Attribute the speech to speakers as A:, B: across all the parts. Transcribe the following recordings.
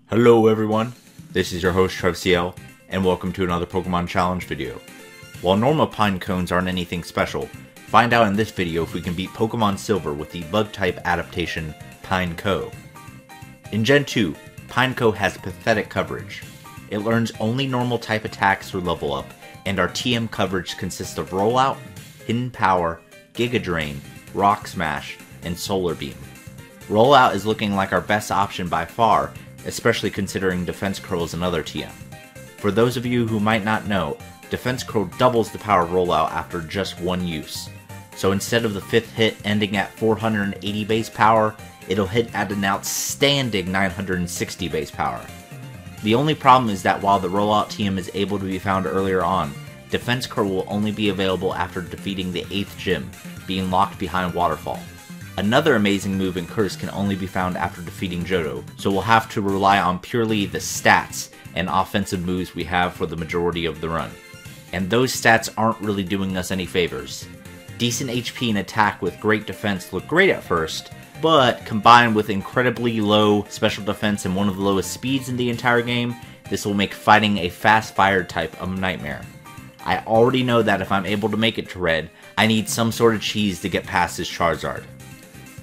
A: Hello everyone, this is your host TrevCL, and welcome to another Pokemon Challenge video. While normal pine cones aren't anything special, find out in this video if we can beat Pokemon Silver with the bug-type adaptation Pineco. In Gen 2, Pineco has pathetic coverage. It learns only normal type attacks through level up, and our TM coverage consists of Rollout, Hidden Power, Giga Drain, Rock Smash, and Solar Beam. Rollout is looking like our best option by far, especially considering Defense Curl is another TM. For those of you who might not know, Defense Curl doubles the power of Rollout after just one use. So instead of the 5th hit ending at 480 base power, it'll hit at an outstanding 960 base power. The only problem is that while the Rollout TM is able to be found earlier on, Defense Curl will only be available after defeating the 8th gym, being locked behind Waterfall. Another amazing move in Curse can only be found after defeating Johto, so we'll have to rely on purely the stats and offensive moves we have for the majority of the run. And those stats aren't really doing us any favors. Decent HP and attack with great defense look great at first, but combined with incredibly low special defense and one of the lowest speeds in the entire game, this will make fighting a fast fire type a nightmare. I already know that if I'm able to make it to Red, I need some sort of cheese to get past this Charizard.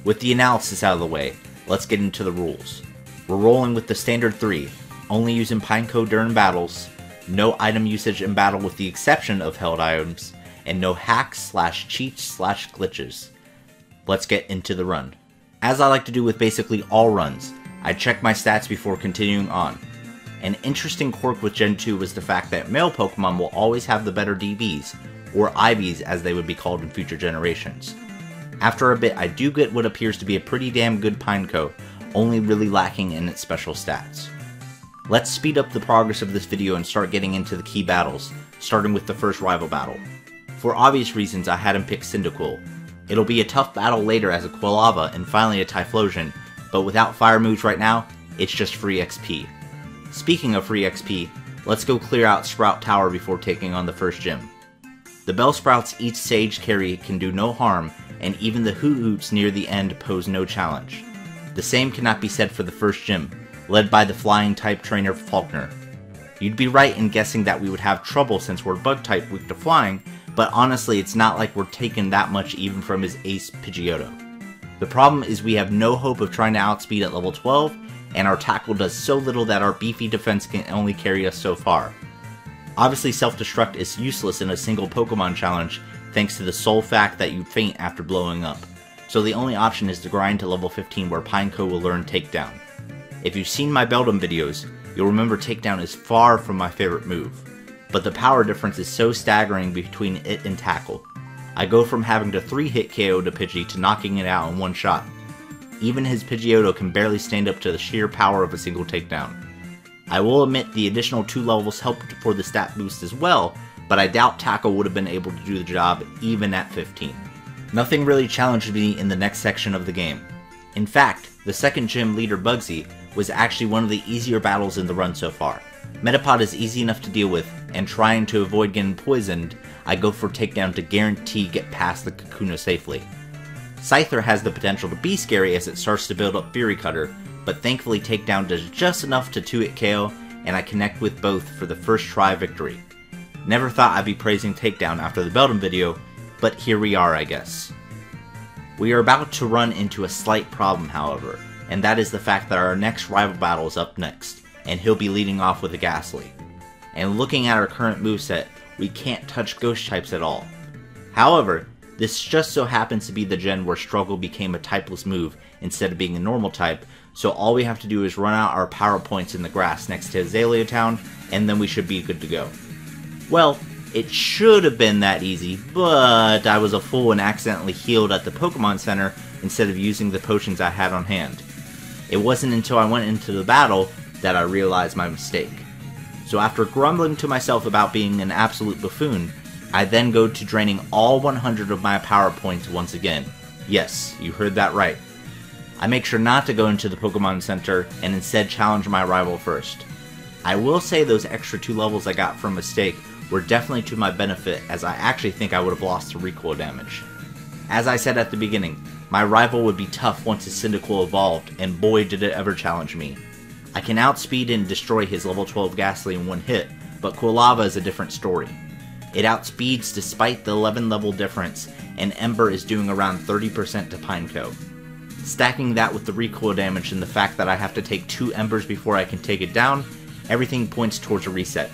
A: With the analysis out of the way, let's get into the rules. We're rolling with the standard 3, only using Pineco during battles, no item usage in battle with the exception of held items, and no hacks/cheats/glitches. Let's get into the run. As I like to do with basically all runs, I check my stats before continuing on. An interesting quirk with Gen 2 was the fact that male Pokemon will always have the better DBs, or IVs as they would be called in future generations. After a bit, I do get what appears to be a pretty damn good Pineco, only really lacking in its special stats. Let's speed up the progress of this video and start getting into the key battles, starting with the first rival battle. For obvious reasons, I had him pick Cyndaquil. It'll be a tough battle later as a Quilava and finally a Typhlosion, but without fire moves right now, it's just free XP. Speaking of free XP, let's go clear out Sprout Tower before taking on the first gym. The Bellsprouts each Sage carry can do no harm, and even the Hoot-Hoots near the end pose no challenge. The same cannot be said for the first gym, led by the flying type trainer Faulkner. You'd be right in guessing that we would have trouble since we're bug type weak to flying, but honestly it's not like we're taking that much even from his ace Pidgeotto. The problem is we have no hope of trying to outspeed at level 12, and our tackle does so little that our beefy defense can only carry us so far. Obviously self-destruct is useless in a single Pokemon challenge thanks to the sole fact that you faint after blowing up, so the only option is to grind to level 15 where Pineco will learn Takedown. If you've seen my Beldum videos, you'll remember Takedown is far from my favorite move, but the power difference is so staggering between it and Tackle. I go from having to 3-hit KO to Pidgey to knocking it out in one shot. Even his Pidgeotto can barely stand up to the sheer power of a single takedown. I will admit the additional 2 levels helped for the stat boost as well, but I doubt Tackle would have been able to do the job even at 15. Nothing really challenged me in the next section of the game. In fact, the second gym leader Bugsy was actually one of the easier battles in the run so far. Metapod is easy enough to deal with, and trying to avoid getting poisoned, I go for Takedown to guarantee get past the Kakuna safely. Scyther has the potential to be scary as it starts to build up Fury Cutter, but thankfully Takedown does just enough to 2-hit KO, and I connect with both for the first try victory. Never thought I'd be praising Takedown after the Beldum video, but here we are I guess. We are about to run into a slight problem however, and that is the fact that our next rival battle is up next, and he'll be leading off with a Gastly. And looking at our current moveset, we can't touch ghost types at all. However, this just so happens to be the gen where Struggle became a typeless move instead of being a normal type, so all we have to do is run out our power points in the grass next to Azalea Town, and then we should be good to go. Well, it should have been that easy, but I was a fool and accidentally healed at the Pokemon Center instead of using the potions I had on hand. It wasn't until I went into the battle that I realized my mistake. So after grumbling to myself about being an absolute buffoon, I then go to draining all 100 of my power points once again. Yes, you heard that right. I make sure not to go into the Pokemon Center and instead challenge my rival first. I will say those extra 2 levels I got from mistake were definitely to my benefit, as I actually think I would have lost to recoil damage. As I said at the beginning, my rival would be tough once his Cyndaquil evolved, and boy did it ever challenge me. I can outspeed and destroy his level 12 Gastly in one hit, but Quilava is a different story. It outspeeds despite the 11 level difference, and Ember is doing around 30% to Pineco. Stacking that with the recoil damage and the fact that I have to take 2 Embers before I can take it down, everything points towards a reset.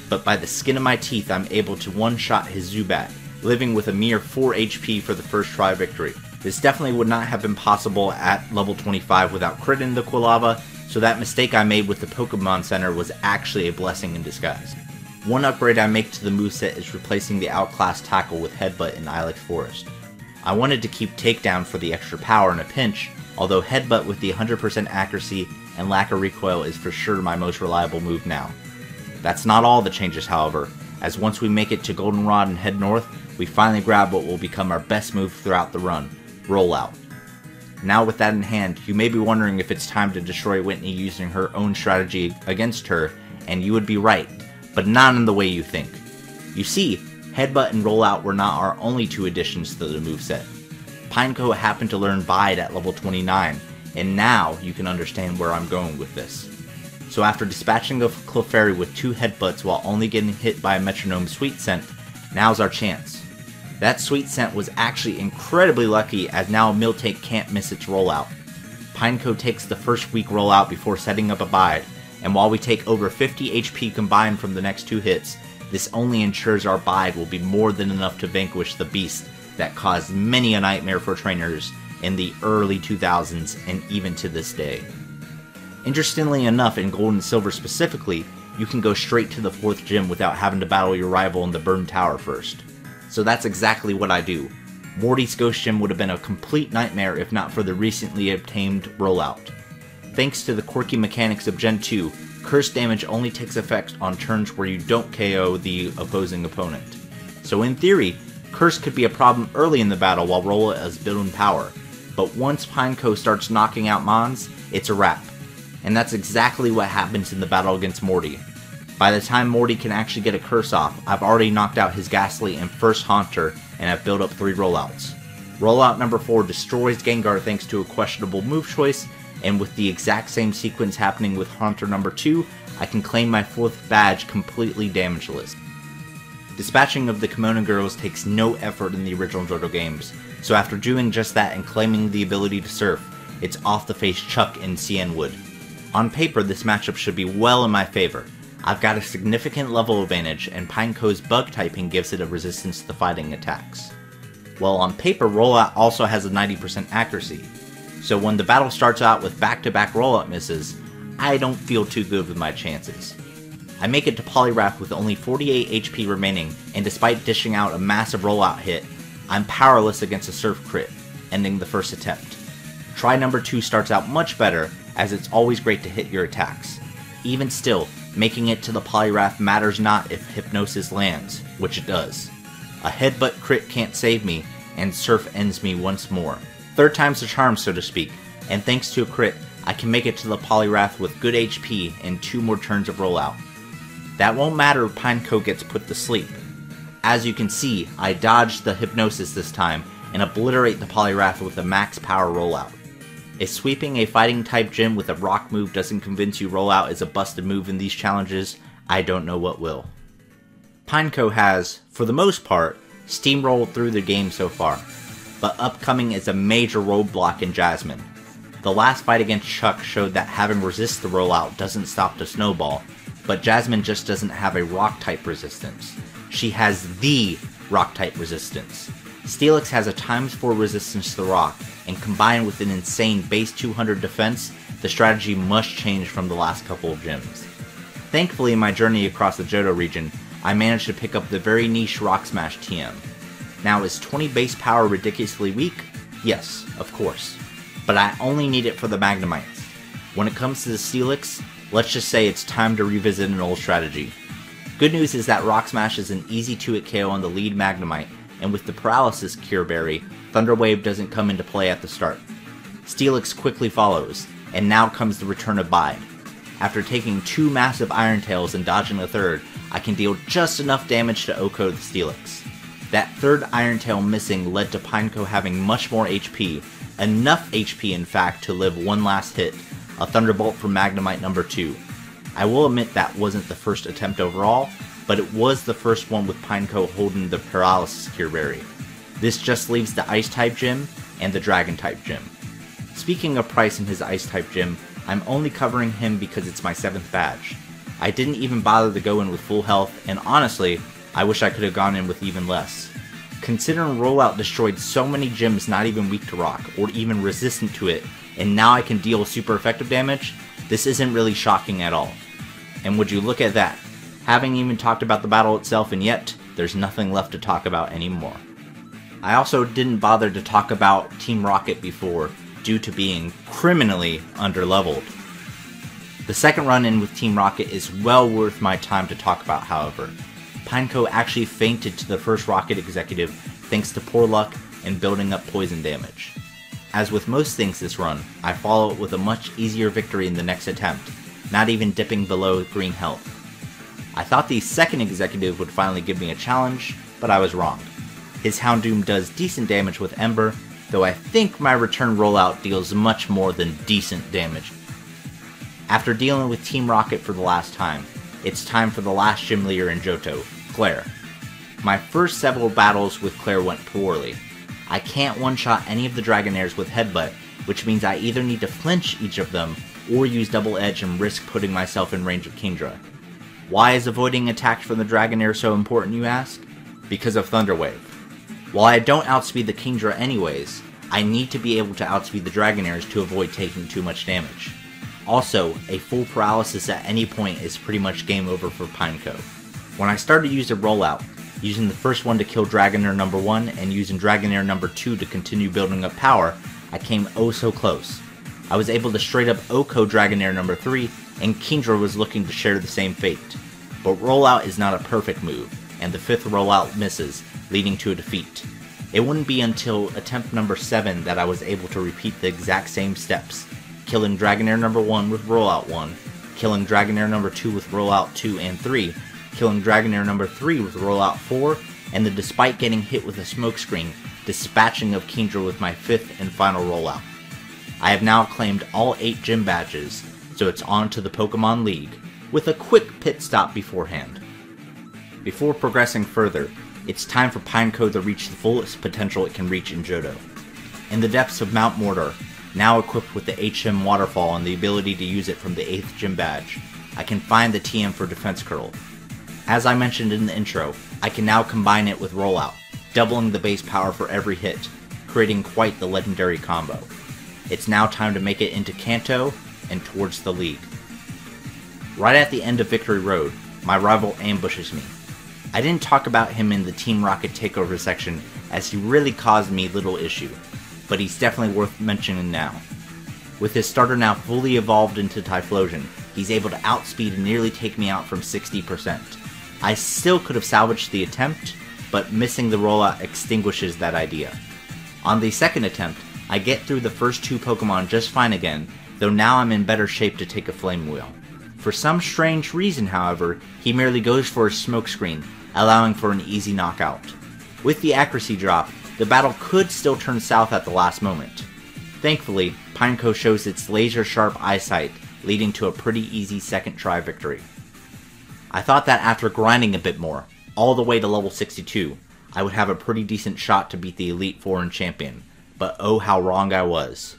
A: But by the skin of my teeth, I'm able to one-shot his Zubat, living with a mere 4 HP for the first try victory. This definitely would not have been possible at level 25 without critting the Quilava, so that mistake I made with the Pokemon Center was actually a blessing in disguise. One upgrade I make to the moveset is replacing the outclass tackle with Headbutt in Ilex Forest. I wanted to keep Takedown for the extra power in a pinch, although Headbutt with the 100% accuracy and lack of recoil is for sure my most reliable move now. That's not all the changes, however, as once we make it to Goldenrod and head north, we finally grab what will become our best move throughout the run, Rollout. Now with that in hand, you may be wondering if it's time to destroy Whitney using her own strategy against her, and you would be right, but not in the way you think. You see, Headbutt and Rollout were not our only 2 additions to the moveset. Pineco happened to learn Bide at level 29, and now you can understand where I'm going with this. So after dispatching a Clefairy with 2 Headbutts while only getting hit by a Metronome Sweet Scent, now's our chance. That Sweet Scent was actually incredibly lucky, as now Miltank can't miss its rollout. Pineco takes the first weak rollout before setting up a Bide, and while we take over 50 HP combined from the next 2 hits, this only ensures our Bide will be more than enough to vanquish the beast that caused many a nightmare for trainers in the early 2000s and even to this day. Interestingly enough, in Gold and Silver specifically, you can go straight to the 4th gym without having to battle your rival in the Burn Tower first. So that's exactly what I do. Morty's Ghost Gym would have been a complete nightmare if not for the recently obtained rollout. Thanks to the quirky mechanics of Gen 2, curse damage only takes effect on turns where you don't KO the opposing opponent. So in theory, curse could be a problem early in the battle while Rollout is building power, but once Pineco starts knocking out Mons, it's a wrap. And that's exactly what happens in the battle against Morty. By the time Morty can actually get a curse off, I've already knocked out his Gastly and first Haunter, and I've built up 3 rollouts. Rollout number 4 destroys Gengar thanks to a questionable move choice, and with the exact same sequence happening with Haunter number 2, I can claim my 4th badge completely damageless. Dispatching of the Kimono Girls takes no effort in the original Johto games, so after doing just that and claiming the ability to surf, it's off the face Chuck in CN Wood. On paper, this matchup should be well in my favor. I've got a significant level advantage, and Pineco's bug typing gives it a resistance to fighting attacks. Well, on paper, Rollout also has a 90% accuracy, so when the battle starts out with back-to-back rollout misses, I don't feel too good with my chances. I make it to Poliwrath with only 48 HP remaining, and despite dishing out a massive rollout hit, I'm powerless against a Surf crit, ending the first attempt. Try number 2 starts out much better, as it's always great to hit your attacks. Even still, making it to the Poliwrath matters not if Hypnosis lands, which it does. A Headbutt crit can't save me, and Surf ends me once more. 3rd time's the charm, so to speak, and thanks to a crit, I can make it to the Poliwrath with good HP and 2 more turns of rollout. That won't matter if Pineco gets put to sleep. As you can see, I dodged the Hypnosis this time, and obliterate the Poliwrath with a max power rollout. If sweeping a fighting type gym with a rock move doesn't convince you Rollout is a busted move in these challenges, I don't know what will. Pineco has, for the most part, steamrolled through the game so far, but upcoming is a major roadblock in Jasmine. The last fight against Chuck showed that having resist the rollout doesn't stop the snowball, but Jasmine just doesn't have a rock type resistance. She has the rock type resistance. Steelix has a ×4 resistance to the rock, and combined with an insane base 200 defense, the strategy must change from the last couple of gyms. Thankfully, in my journey across the Johto region, I managed to pick up the very niche Rock Smash TM. Now, is 20 base power ridiculously weak? Yes, of course. But I only need it for the Magnemites. When it comes to the Steelix, let's just say it's time to revisit an old strategy. Good news is that Rock Smash is an easy 2-hit KO on the lead Magnemite, and with the Paralysis Cure Berry, Thunder Wave doesn't come into play at the start. Steelix quickly follows, and now comes the return of Bide. After taking 2 massive Iron Tails and dodging the 3rd, I can deal just enough damage to OHKO the Steelix. That 3rd Iron Tail missing led to Pineco having much more HP, enough HP in fact to live one last hit, a Thunderbolt from Magnemite number 2. I will admit that wasn't the first attempt overall, but it was the first one with Pineco holding the Paralysis Cure Berry. This just leaves the Ice-type gym and the Dragon-type gym. Speaking of Price and his Ice-type gym, I'm only covering him because it's my 7th badge. I didn't even bother to go in with full health, and honestly, I wish I could have gone in with even less. Considering Rollout destroyed so many gyms not even weak to rock, or even resistant to it, and now I can deal super effective damage, this isn't really shocking at all. And would you look at that? Haven't even talked about the battle itself, and yet, there's nothing left to talk about anymore. I also didn't bother to talk about Team Rocket before, due to being criminally underleveled. The second run-in with Team Rocket is well worth my time to talk about, however. Pineco actually fainted to the first Rocket executive thanks to poor luck and building up poison damage. As with most things this run, I follow it with a much easier victory in the next attempt, not even dipping below green health. I thought the second executive would finally give me a challenge, but I was wrong. His Houndoom does decent damage with Ember, though I think my return rollout deals much more than decent damage. After dealing with Team Rocket for the last time, it's time for the last gym leader in Johto, Claire. My first several battles with Claire went poorly. I can't one-shot any of the Dragonairs with Headbutt, which means I either need to flinch each of them, or use Double Edge and risk putting myself in range of Kingdra. Why is avoiding attacks from the Dragonair so important, you ask? Because of Thunder Wave. While I don't outspeed the Kingdra anyways, I need to be able to outspeed the Dragonairs to avoid taking too much damage. Also, a full paralysis at any point is pretty much game over for Pineco. When I started using Rollout, using the first one to kill Dragonair number 1 and using Dragonair number 2 to continue building up power, I came oh so close. I was able to straight up OHKO Dragonair number 3, and Kingdra was looking to share the same fate. But Rollout is not a perfect move, and the 5th Rollout misses, leading to a defeat. It wouldn't be until attempt number 7 that I was able to repeat the exact same steps, killing Dragonair number 1 with Rollout 1, killing Dragonair number 2 with Rollout 2 and 3, killing Dragonair number 3 with Rollout 4, and then despite getting hit with a smokescreen, dispatching of Kingdra with my 5th and final Rollout. I have now claimed all 8 gym badges, so it's on to the Pokemon League, with a quick pit stop beforehand. Before progressing further, it's time for Pineco to reach the fullest potential it can reach in Johto. In the depths of Mount Mordor, now equipped with the HM Waterfall and the ability to use it from the 8th gym badge, I can find the TM for Defense Curl. As I mentioned in the intro, I can now combine it with Rollout, doubling the base power for every hit, creating quite the legendary combo. It's now time to make it into Kanto and towards the League. Right at the end of Victory Road, my rival ambushes me. I didn't talk about him in the Team Rocket takeover section as he really caused me little issue, but he's definitely worth mentioning now. With his starter now fully evolved into Typhlosion, he's able to outspeed and nearly take me out from 60%. I still could have salvaged the attempt, but missing the rollout extinguishes that idea. On the second attempt, I get through the first 2 Pokemon just fine again, though now I'm in better shape to take a Flame Wheel. For some strange reason, however, he merely goes for a Smokescreen, allowing for an easy knockout. With the accuracy drop, the battle could still turn south at the last moment. Thankfully, Pineco shows its laser-sharp eyesight, leading to a pretty easy second try victory. I thought that after grinding a bit more, all the way to level 62, I would have a pretty decent shot to beat the Elite Four and Champion, but oh how wrong I was.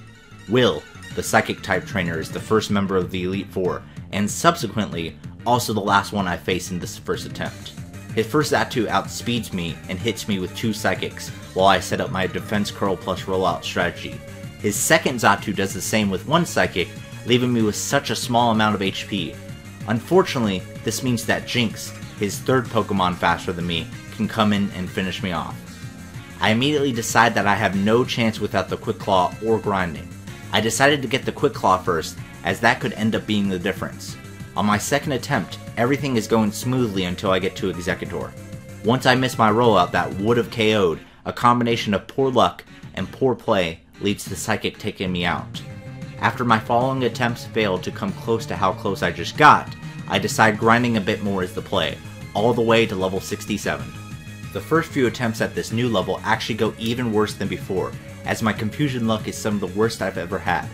A: Will, the Psychic-type trainer, is the first member of the Elite Four, and subsequently, also the last one I face in this first attempt. His first Xatu outspeeds me and hits me with 2 Psychics, while I set up my Defense Curl plus Rollout strategy. His second Xatu does the same with 1 Psychic, leaving me with such a small amount of HP. Unfortunately, this means that Jinx, his third Pokemon faster than me, can come in and finish me off. I immediately decide that I have no chance without the Quick Claw or grinding. I decided to get the Quick Claw first, as that could end up being the difference. On my second attempt, everything is going smoothly until I get to Executor. Once I miss my rollout that would have KO'd, a combination of poor luck and poor play leads to Psychic taking me out. After my following attempts failed to come close to how close I just got, I decide grinding a bit more is the play, all the way to level 67. The first few attempts at this new level actually go even worse than before, as my confusion luck is some of the worst I've ever had.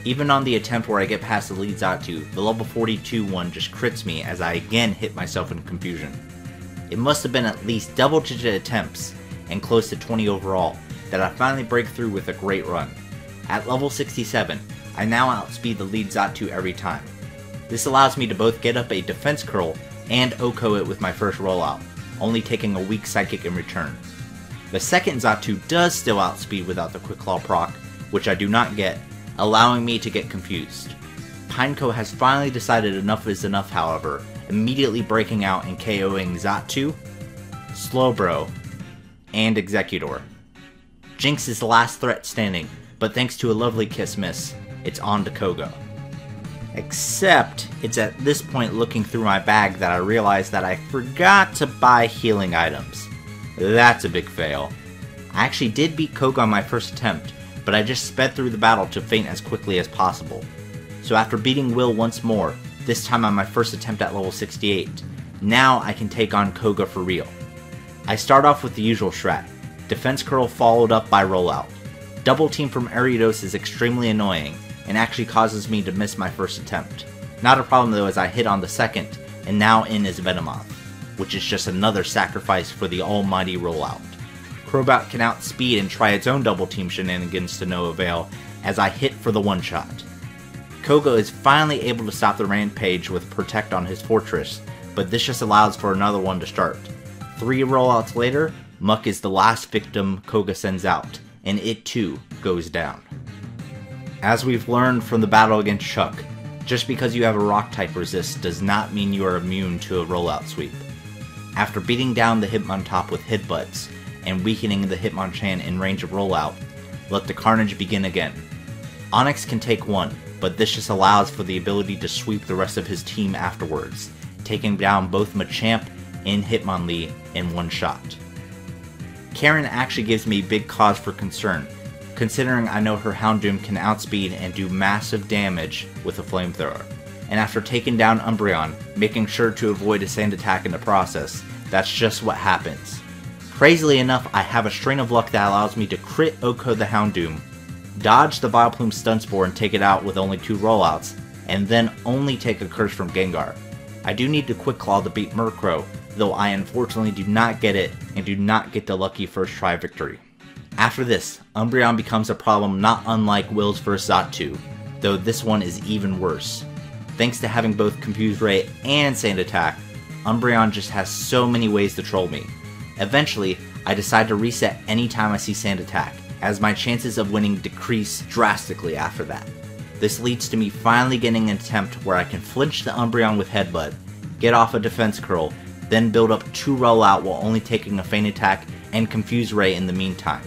A: Even on the attempt where I get past the lead Xatu, the level 42 one just crits me as I again hit myself in confusion. It must have been at least double-digit attempts, and close to 20 overall, that I finally break through with a great run. At level 67, I now outspeed the lead Xatu every time. This allows me to both get up a defense curl and OHKO it with my first rollout, only taking a weak psychic in return. The second Xatu does still outspeed without the Quick Claw proc, which I do not get, allowing me to get confused. Pineco has finally decided enough is enough, however, immediately breaking out and KOing Xatu, Slowbro, and Executor. Jinx is the last threat standing, but thanks to a lovely kiss miss, it's on to Koga. Except, it's at this point looking through my bag that I realize that I forgot to buy healing items. That's a big fail. I actually did beat Koga on my first attempt, but I just sped through the battle to faint as quickly as possible. So after beating Will once more, this time on my first attempt at level 68, now I can take on Koga for real. I start off with the usual strat, defense curl followed up by rollout. Double team from Ariados is extremely annoying, and actually causes me to miss my first attempt. Not a problem though, as I hit on the second, and now in is Venomoth, which is just another sacrifice for the almighty rollout. Crobat can outspeed and try its own double team shenanigans to no avail, as I hit for the one shot. Koga is finally able to stop the rampage with Protect on his fortress, but this just allows for another one to start. 3 rollouts later, Muck is the last victim Koga sends out, and it too goes down. As we've learned from the battle against Chuck, just because you have a rock type resist does not mean you are immune to a rollout sweep. After beating down the Hitmontop with headbutts, and weakening the Hitmonchan in range of rollout, let the carnage begin again. Onix can take one, but this just allows for the ability to sweep the rest of his team afterwards, taking down both Machamp and Hitmonlee in one shot. Karen actually gives me big cause for concern, considering I know her Houndoom can outspeed and do massive damage with a flamethrower. And after taking down Umbreon, making sure to avoid a sand attack in the process, that's just what happens. Crazily enough, I have a strain of luck that allows me to crit OHKO the Houndoom, dodge the Vileplume Stun Spore and take it out with only 2 rollouts, and then only take a curse from Gengar. I do need to Quick Claw to beat Murkrow, though I unfortunately do not get it and do not get the lucky first try victory. After this, Umbreon becomes a problem not unlike Will's first Xatu, though this one is even worse. Thanks to having both Confuse Ray and Sand Attack, Umbreon just has so many ways to troll me. Eventually, I decide to reset anytime I see Sand Attack, as my chances of winning decrease drastically after that. This leads to me finally getting an attempt where I can flinch the Umbreon with Headbutt, get off a Defense Curl, then build up 2 rollout while only taking a Feint Attack and Confuse Ray in the meantime.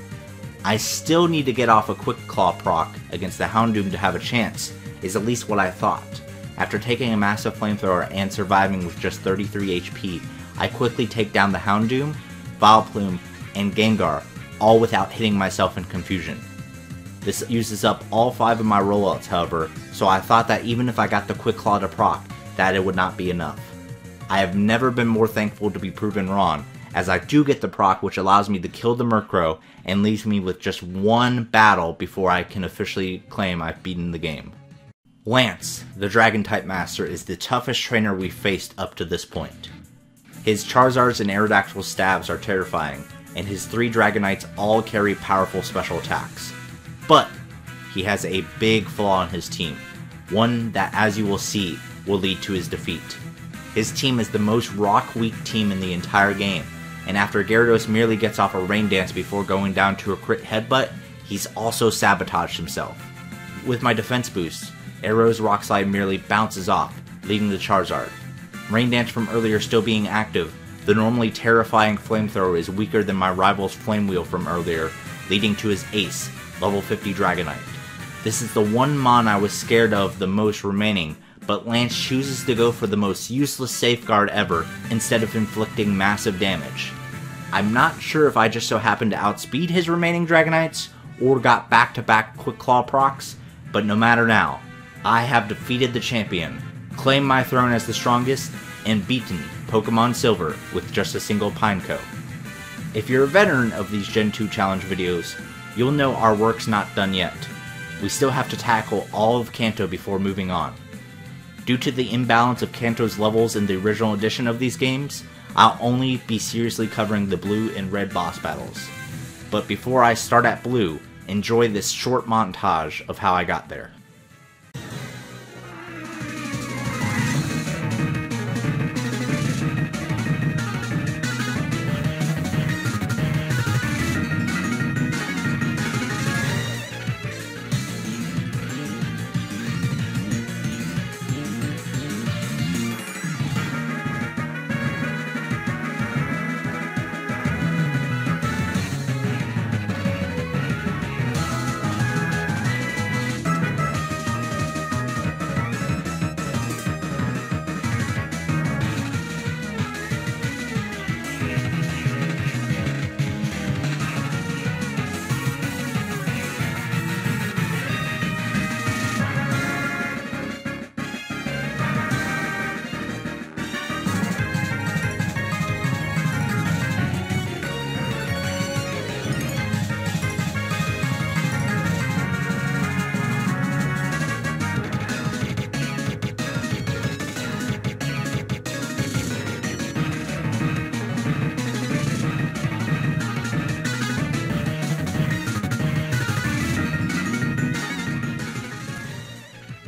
A: I still need to get off a Quick Claw proc against the Houndoom to have a chance, is at least what I thought. After taking a massive flamethrower and surviving with just 33 HP, I quickly take down the Houndoom, Vileplume, and Gengar, all without hitting myself in confusion. This uses up all 5 of my rollouts however, so I thought that even if I got the Quick Claw to proc, that it would not be enough. I have never been more thankful to be proven wrong, as I do get the proc which allows me to kill the Murkrow and leaves me with just 1 battle before I can officially claim I've beaten the game. Lance, the Dragon-type Master, is the toughest trainer we've faced up to this point. His Charizards and Aerodactyl stabs are terrifying, and his 3 Dragonites all carry powerful special attacks. But he has a big flaw in his team, one that, as you will see, will lead to his defeat. His team is the most rock-weak team in the entire game, and after Gyarados merely gets off a Rain Dance before going down to a crit headbutt, he's also sabotaged himself. With my defense boost, Arrow's Rock Slide merely bounces off, leading the Charizard. Rain Dance from earlier still being active, the normally terrifying Flamethrower is weaker than my rival's Flame Wheel from earlier, leading to his ace, level 50 Dragonite. This is the one mon I was scared of the most remaining, but Lance chooses to go for the most useless safeguard ever instead of inflicting massive damage. I'm not sure if I just so happened to outspeed his remaining Dragonites, or got back-to-back Quick Claw procs, but no matter now, I have defeated the champion, claimed my throne as the strongest, and beaten Pokemon Silver with just a single Pineco. If you're a veteran of these Gen 2 challenge videos, you'll know our work's not done yet. we still have to tackle all of Kanto before moving on. Due to the imbalance of Kanto's levels in the original edition of these games, I'll only be seriously covering the blue and red boss battles. But before I start at blue, enjoy this short montage of how I got there.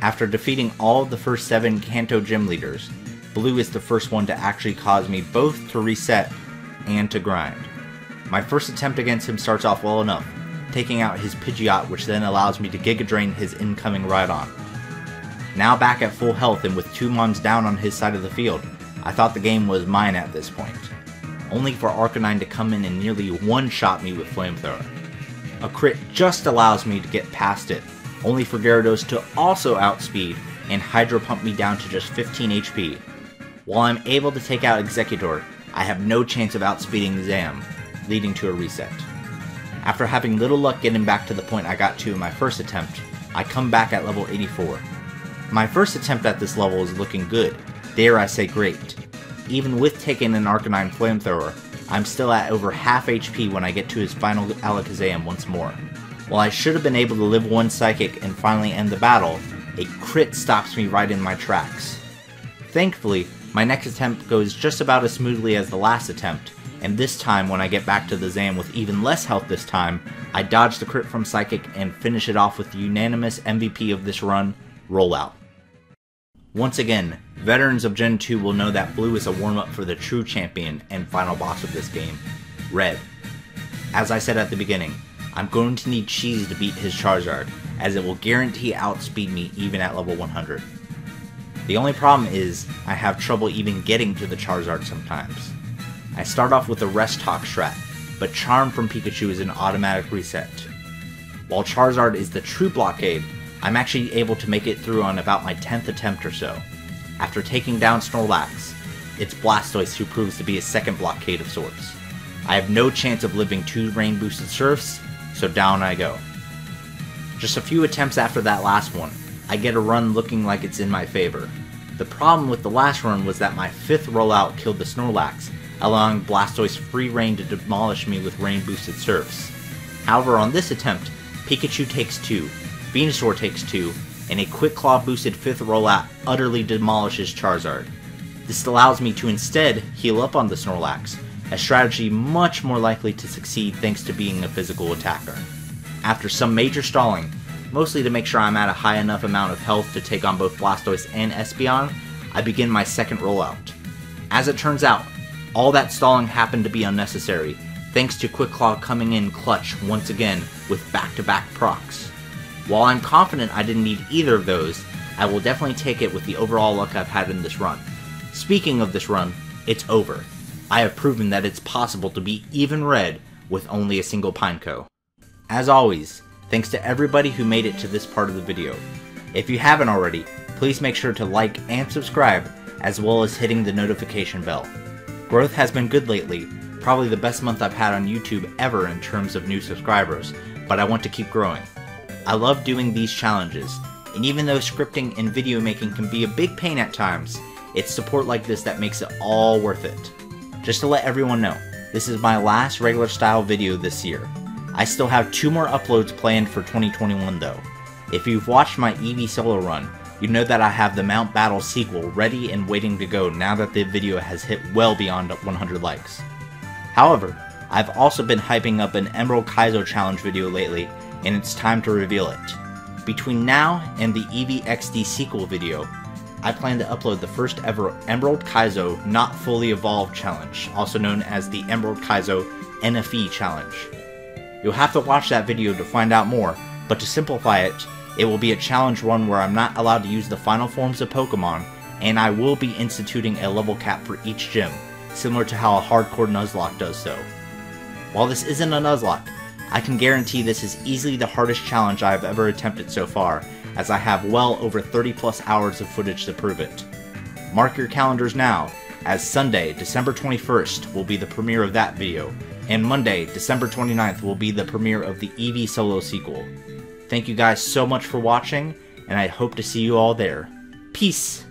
A: After defeating all of the first 7 Kanto gym leaders, blue is the first one to actually cause me both to reset and to grind. My first attempt against him starts off well enough, taking out his Pidgeot, which then allows me to Giga Drain his incoming Rhydon. Now back at full health and with 2 mons down on his side of the field, I thought the game was mine at this point, only for Arcanine to come in and nearly one-shot me with Flamethrower. A crit just allows me to get past it, only for Gyarados to also outspeed and Hydro Pump me down to just 15 HP. While I'm able to take out Exeggutor, I have no chance of outspeeding Zam, leading to a reset. After having little luck getting back to the point I got to in my first attempt, I come back at level 84. My first attempt at this level is looking good, dare I say great. Even with taking an Arcanine Flamethrower, I'm still at over half HP when I get to his final Alakazam once more. While I should have been able to live 1 Psychic and finally end the battle, a crit stops me right in my tracks. Thankfully, my next attempt goes just about as smoothly as the last attempt, and this time when I get back to the Zam with even less health this time, I dodge the crit from Psychic and finish it off with the unanimous MVP of this run, Rollout. Once again, veterans of Gen 2 will know that blue is a warm-up for the true champion and final boss of this game, Red. As I said at the beginning, I'm going to need Cheese to beat his Charizard, as it will guarantee outspeed me even at level 100. The only problem is, I have trouble even getting to the Charizard sometimes. I start off with a Rest Talk strat, but Charm from Pikachu is an automatic reset. While Charizard is the true blockade, I'm actually able to make it through on about my 10th attempt or so. After taking down Snorlax, it's Blastoise who proves to be a second blockade of sorts. I have no chance of living 2 rain boosted Surfs, so down I go. Just a few attempts after that last one, I get a run looking like it's in my favor. The problem with the last run was that my 5th rollout killed the Snorlax, allowing Blastoise free reign to demolish me with rain boosted Surfs. However, on this attempt, Pikachu takes 2, Venusaur takes 2, and a Quick Claw boosted 5th rollout utterly demolishes Charizard. This allows me to instead heal up on the Snorlax, a strategy much more likely to succeed thanks to being a physical attacker. After some major stalling, mostly to make sure I'm at a high enough amount of health to take on both Blastoise and Espeon, I begin my second rollout. As it turns out, all that stalling happened to be unnecessary, thanks to Quick Claw coming in clutch once again with back-to-back procs. While I'm confident I didn't need either of those, I will definitely take it with the overall luck I've had in this run. Speaking of this run, it's over. I have proven that it's possible to beat even Red with only a single Pineco. As always, thanks to everybody who made it to this part of the video. If you haven't already, please make sure to like and subscribe, as well as hitting the notification bell. Growth has been good lately, probably the best month I've had on YouTube ever in terms of new subscribers, but I want to keep growing. I love doing these challenges, and even though scripting and video making can be a big pain at times, it's support like this that makes it all worth it. Just to let everyone know, this is my last regular style video this year. I still have 2 more uploads planned for 2021 though. If you've watched my Eevee solo run, you know that I have the Mount Battle sequel ready and waiting to go now that the video has hit well beyond 100 likes. However, I've also been hyping up an Emerald Kaizo challenge video lately, and it's time to reveal it. Between now and the Eevee XD sequel video, I plan to upload the first ever Emerald Kaizo Not Fully Evolved challenge, also known as the Emerald Kaizo NFE challenge. You'll have to watch that video to find out more, but to simplify it, it will be a challenge run where I'm not allowed to use the final forms of Pokemon, and I will be instituting a level cap for each gym, similar to how a hardcore Nuzlocke does so. While this isn't a Nuzlocke, I can guarantee this is easily the hardest challenge I have ever attempted so far, as I have well over 30 plus hours of footage to prove it. Mark your calendars now, as Sunday, December 21st will be the premiere of that video, and Monday, December 29th will be the premiere of the Eevee solo sequel. Thank you guys so much for watching, and I hope to see you all there. Peace!